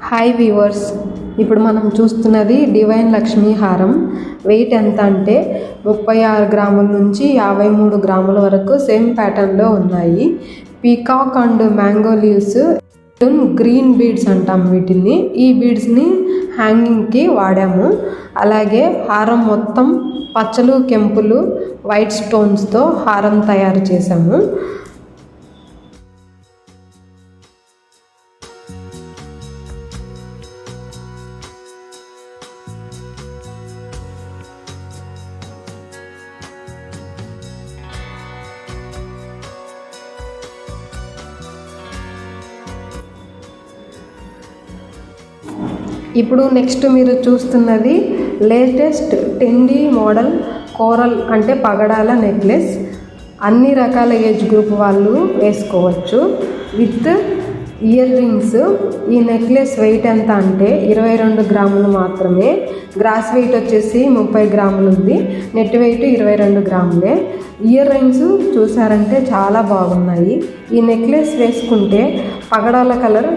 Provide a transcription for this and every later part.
Hi viewers, ఇప్పుడు మనం చూస్తున్నది డివైన్ లక్ష్మీ హారం. వెయిట్ ఎంత అంటే 36 గ్రాముల నుంచి 53 గ్రాముల వరకు సేమ్ ప్యాటర్న్లో ఉన్నాయి. Peacock and mango leaves, green beads అంటాం వీటిని. ఈ బీడ్స్ని హ్యాంగింగ్కి వాడాము. అలాగే హారం మొత్తం పచ్చలు, కెంపులు, వైట్ స్టోన్స్తో హారం తయారు చేశాము. ఇప్పుడు నెక్స్ట్ మీరు చూస్తున్నది లేటెస్ట్ టెండీ మోడల్ కోరల్ అంటే పగడాల నెక్లెస్. అన్ని రకాల ఏజ్ గ్రూప్ వాళ్ళు వేసుకోవచ్చు విత్ ఇయర్ రింగ్స్. ఈ నెక్లెస్ వెయిట్ ఎంత అంటే 22 గ్రాములు మాత్రమే. గ్రాస్ వెయిట్ వచ్చేసి 30 గ్రాములు ఉంది. Net weight 22 గ్రాములే. ఇయర్ రింగ్స్ చూసారంటే చాలా బాగున్నాయి. ఈ నెక్లెస్ వేసుకుంటే పగడాల కలర్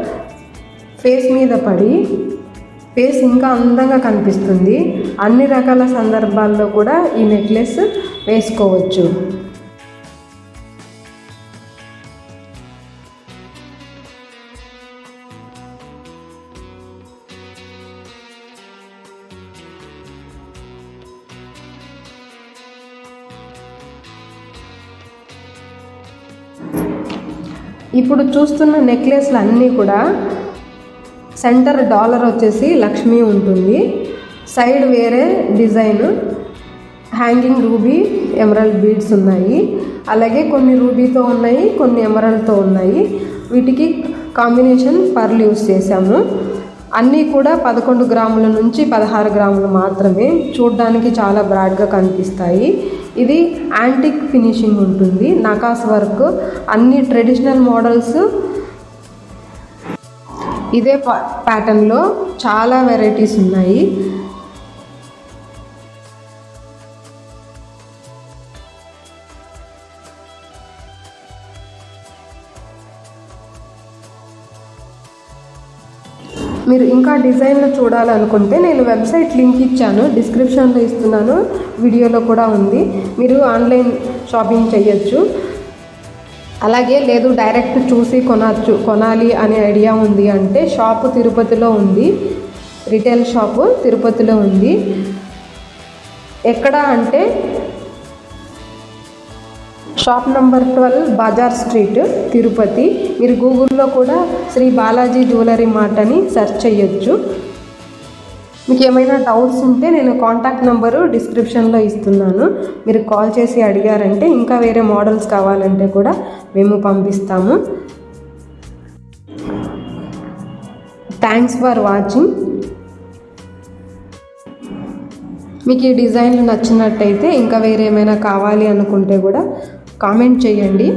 ఫేస్ మీద పడి ఫేస్ ఇంకా అందంగా కనిపిస్తుంది. అన్ని రకాల సందర్భాల్లో కూడా ఈ నెక్లెస్ వేసుకోవచ్చు. ఇప్పుడు చూస్తున్న నెక్లెస్లు అన్నీ కూడా సెంటర్ డాలర్ వచ్చేసి లక్ష్మీ ఉంటుంది. సైడ్ వేరే design hanging ruby emerald beads ఉన్నాయి. అలాగే కొన్ని రూబీతో ఉన్నాయి, కొన్ని ఎమరల్డ్తో ఉన్నాయి. వీటికి కాంబినేషన్ పర్ల్ యూస్ చేశాము. అన్నీ కూడా 11 గ్రాముల నుంచి 16 గ్రాములు మాత్రమే. చూడ్డానికి చాలా బ్రాడ్గా కనిపిస్తాయి. ఇది యాంటిక్ ఫినిషింగ్ ఉంటుంది, నకాస్ వర్క్. అన్ని ట్రెడిషనల్ మోడల్స్ ఇదే ప్యాటర్న్లో చాలా వెరైటీస్ ఉన్నాయి. మీరు ఇంకా డిజైన్లు చూడాలనుకుంటే నేను వెబ్సైట్ లింక్ ఇచ్చాను, డిస్క్రిప్షన్లో ఇస్తున్నాను, వీడియోలో కూడా ఉంది. మీరు ఆన్లైన్ షాపింగ్ చేయొచ్చు. అలాగే లేదు డైరెక్ట్ చూసి కొనాలి అనే ఐడియా ఉంది అంటే షాపు తిరుపతిలో ఉంది. రిటైల్ షాపు తిరుపతిలో ఉంది. ఎక్కడ అంటే shop number 12 Bazaar street, Tirupati. మీరు గూగుల్లో కూడా శ్రీ బాలాజీ జ్యువెలరీ మార్ట్ అని సెర్చ్ చేయొచ్చు. మీకు ఏమైనా డౌట్స్ ఉంటే నేను కాంటాక్ట్ నెంబరు డిస్క్రిప్షన్లో ఇస్తున్నాను. మీరు కాల్ చేసి అడిగారంటే ఇంకా వేరే మోడల్స్ కావాలంటే కూడా మేము పంపిస్తాము. Thanks for watching. మీకు ఈ డిజైన్లు నచ్చినట్టయితే ఇంకా వేరే ఏమైనా కావాలి అనుకుంటే కూడా కామెంట్ చేయండి.